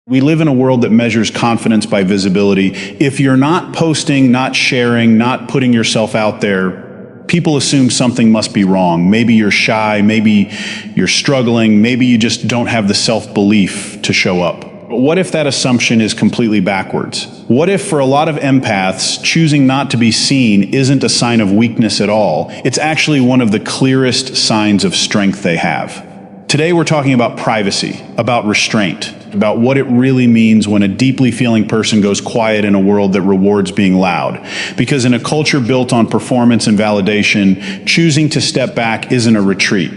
We live in a world that measures confidence by visibility. If you're not posting, not sharing, not putting yourself out there, people assume something must be wrong. Maybe you're shy, maybe you're struggling, maybe you just don't have the self-belief to show up. But what if that assumption is completely backwards? What if for a lot of empaths, choosing not to be seen isn't a sign of weakness at all? It's actually one of the clearest signs of strength they have. Today we're talking about privacy, about restraint, about what it really means when a deeply feeling person goes quiet in a world that rewards being loud. Because in a culture built on performance and validation, choosing to step back isn't a retreat.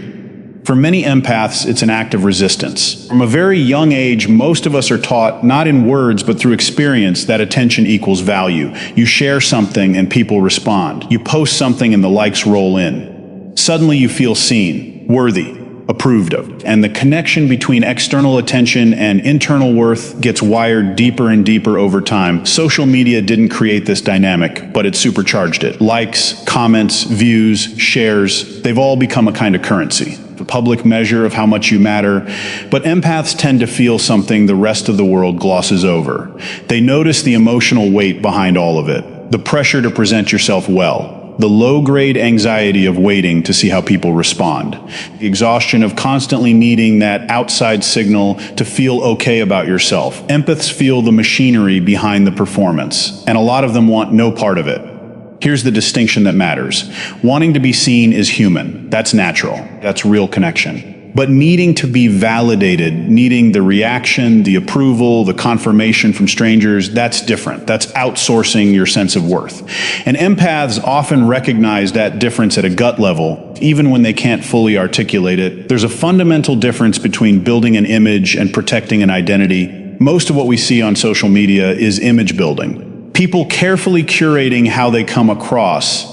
For many empaths, it's an act of resistance. From a very young age, most of us are taught, not in words, but through experience, that attention equals value. You share something and people respond. You post something and the likes roll in. Suddenly you feel seen, worthy, approved of. And the connection between external attention and internal worth gets wired deeper and deeper over time. Social media didn't create this dynamic, but it supercharged it. Likes, comments, views, shares, they've all become a kind of currency. The public measure of how much you matter. But empaths tend to feel something the rest of the world glosses over. They notice the emotional weight behind all of it, the pressure to present yourself well, the low-grade anxiety of waiting to see how people respond, the exhaustion of constantly needing that outside signal to feel okay about yourself. Empaths feel the machinery behind the performance, and a lot of them want no part of it. Here's the distinction that matters. Wanting to be seen is human. That's natural. That's real connection. But needing to be validated, needing the reaction, the approval, the confirmation from strangers, that's different. That's outsourcing your sense of worth. And empaths often recognize that difference at a gut level, even when they can't fully articulate it. There's a fundamental difference between building an image and protecting an identity. Most of what we see on social media is image building. People carefully curating how they come across,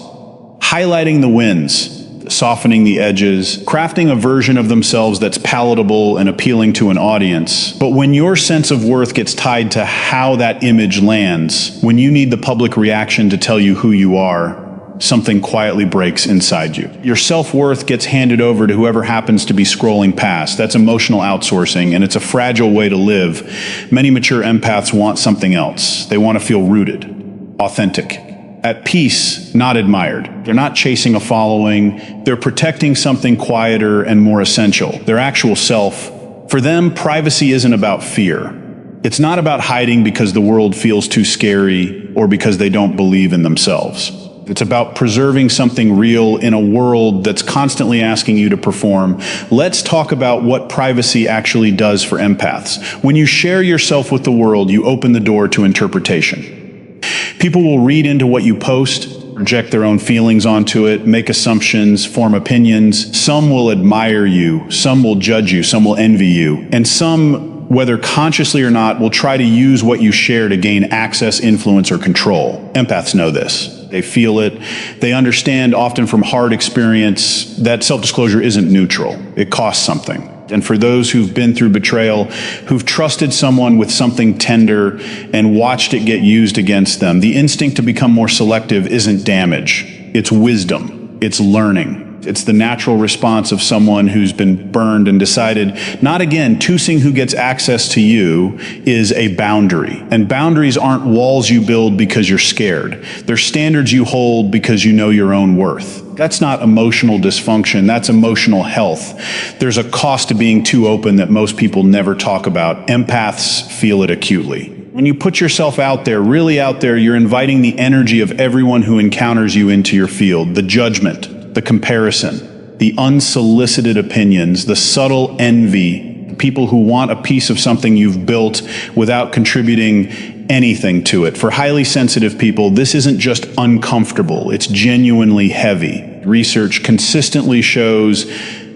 highlighting the wins, softening the edges, crafting a version of themselves that's palatable and appealing to an audience. But when your sense of worth gets tied to how that image lands, when you need the public reaction to tell you who you are, something quietly breaks inside you. Your self-worth gets handed over to whoever happens to be scrolling past. That's emotional outsourcing, and it's a fragile way to live. Many mature empaths want something else. They want to feel rooted, authentic, at peace, not admired. They're not chasing a following. They're protecting something quieter and more essential, their actual self. For them, privacy isn't about fear. It's not about hiding because the world feels too scary or because they don't believe in themselves. It's about preserving something real in a world that's constantly asking you to perform. Let's talk about what privacy actually does for empaths. When you share yourself with the world, you open the door to interpretation. People will read into what you post, project their own feelings onto it, make assumptions, form opinions. Some will admire you, some will judge you, some will envy you, and some, whether consciously or not, will try to use what you share to gain access, influence, or control. Empaths know this. They feel it. They understand, often from hard experience, that self-disclosure isn't neutral. It costs something. And for those who've been through betrayal, who've trusted someone with something tender and watched it get used against them, the instinct to become more selective isn't damage. It's wisdom. It's learning. It's the natural response of someone who's been burned and decided, not again, choosing who gets access to you is a boundary. And boundaries aren't walls you build because you're scared. They're standards you hold because you know your own worth. That's not emotional dysfunction, that's emotional health. There's a cost to being too open that most people never talk about. Empaths feel it acutely. When you put yourself out there, really out there, you're inviting the energy of everyone who encounters you into your field, the judgment, the comparison, the unsolicited opinions, the subtle envy, people who want a piece of something you've built without contributing anything to it. For highly sensitive people, this isn't just uncomfortable, it's genuinely heavy. Research consistently shows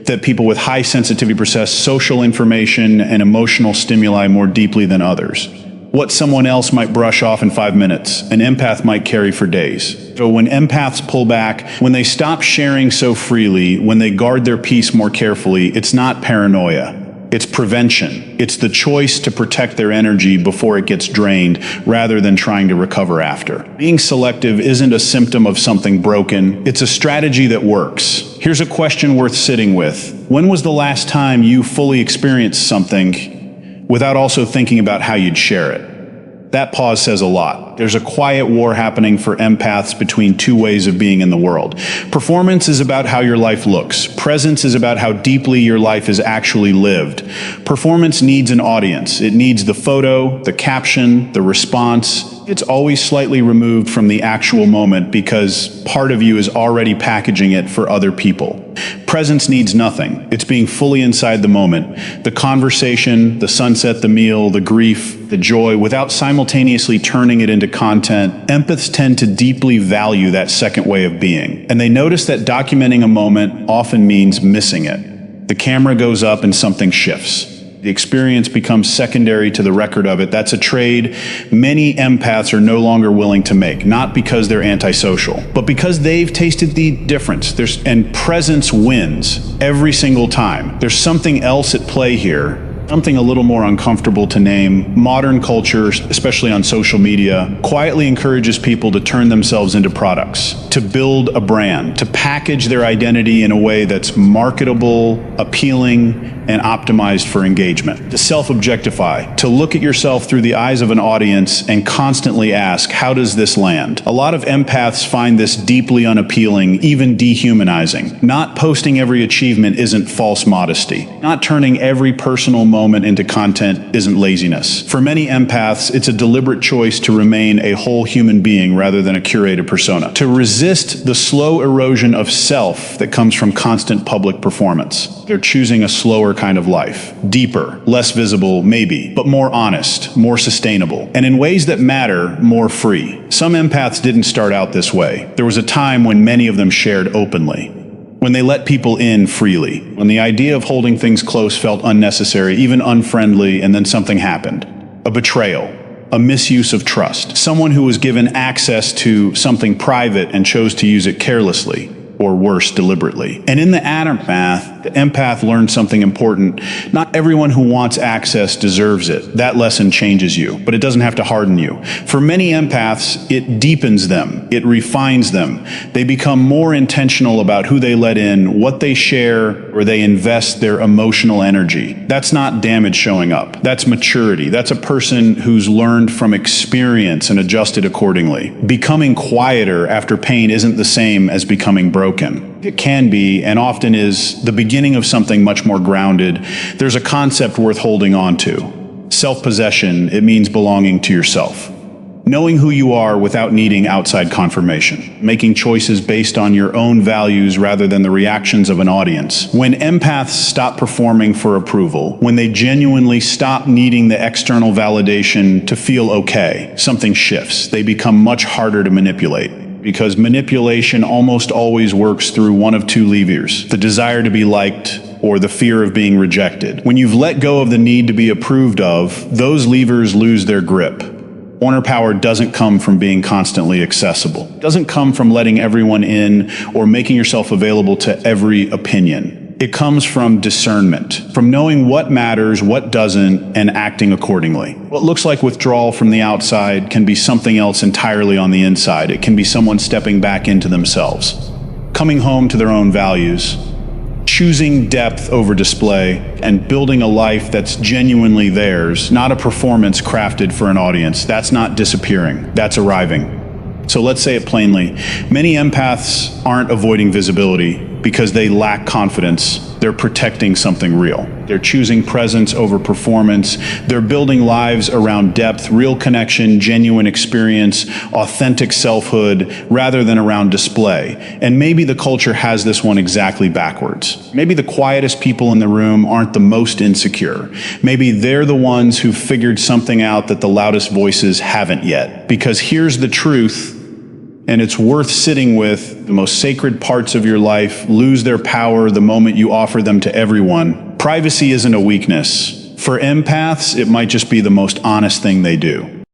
that people with high sensitivity process social information and emotional stimuli more deeply than others. What someone else might brush off in 5 minutes, an empath might carry for days. So when empaths pull back, when they stop sharing so freely, when they guard their peace more carefully, it's not paranoia. It's prevention. It's the choice to protect their energy before it gets drained, rather than trying to recover after. Being selective isn't a symptom of something broken. It's a strategy that works. Here's a question worth sitting with. When was the last time you fully experienced something without also thinking about how you'd share it. That pause says a lot. There's a quiet war happening for empaths between two ways of being in the world. Performance is about how your life looks. Presence is about how deeply your life is actually lived. Performance needs an audience. It needs the photo, the caption, the response. It's always slightly removed from the actual moment because part of you is already packaging it for other people. Presence needs nothing. It's being fully inside the moment. The conversation, the sunset, the meal, the grief, the joy, without simultaneously turning it into content. Empaths tend to deeply value that second way of being. And they notice that documenting a moment often means missing it. The camera goes up and something shifts. The experience becomes secondary to the record of it. That's a trade many empaths are no longer willing to make, not because they're antisocial, but because they've tasted the difference. And presence wins every single time. There's something else at play here. Something a little more uncomfortable to name. Modern culture, especially on social media, quietly encourages people to turn themselves into products, to build a brand, to package their identity in a way that's marketable, appealing, and optimized for engagement. To self-objectify, to look at yourself through the eyes of an audience and constantly ask, how does this land? A lot of empaths find this deeply unappealing, even dehumanizing. Not posting every achievement isn't false modesty. Not turning every personal moment into content isn't laziness. For many empaths, it's a deliberate choice to remain a whole human being rather than a curated persona. To resist the slow erosion of self that comes from constant public performance. They're choosing a slower kind of life. Deeper, less visible, maybe, but more honest, more sustainable, and in ways that matter, more free. Some empaths didn't start out this way. There was a time when many of them shared openly. When they let people in freely, when the idea of holding things close felt unnecessary, even unfriendly, and then something happened. A betrayal, a misuse of trust, someone who was given access to something private and chose to use it carelessly, or worse, deliberately. And in the aftermath, the empath learned something important. Not everyone who wants access deserves it. That lesson changes you, but it doesn't have to harden you. For many empaths, it deepens them. It refines them. They become more intentional about who they let in, what they share, or they invest their emotional energy. That's not damage showing up. That's maturity. That's a person who's learned from experience and adjusted accordingly. Becoming quieter after pain isn't the same as becoming broken. It can be, and often is, the beginning of something much more grounded. There's a concept worth holding on to. Self-possession, it means belonging to yourself. Knowing who you are without needing outside confirmation. Making choices based on your own values rather than the reactions of an audience. When empaths stop performing for approval, when they genuinely stop needing the external validation to feel okay, something shifts. They become much harder to manipulate. Because manipulation almost always works through one of two levers, the desire to be liked or the fear of being rejected. When you've let go of the need to be approved of, those levers lose their grip. Owner power doesn't come from being constantly accessible. It doesn't come from letting everyone in or making yourself available to every opinion. It comes from discernment, from knowing what matters, what doesn't, and acting accordingly. What looks like withdrawal from the outside can be something else entirely on the inside. It can be someone stepping back into themselves, coming home to their own values, choosing depth over display, and building a life that's genuinely theirs, not a performance crafted for an audience. That's not disappearing, that's arriving. So let's say it plainly. Many empaths aren't avoiding visibility because they lack confidence. They're protecting something real. They're choosing presence over performance. They're building lives around depth, real connection, genuine experience, authentic selfhood, rather than around display. And maybe the culture has this one exactly backwards. Maybe the quietest people in the room aren't the most insecure. Maybe they're the ones who figured something out that the loudest voices haven't yet. Because here's the truth, and it's worth sitting with. The most sacred parts of your life lose their power the moment you offer them to everyone. Privacy isn't a weakness. For empaths, it might just be the most honest thing they do.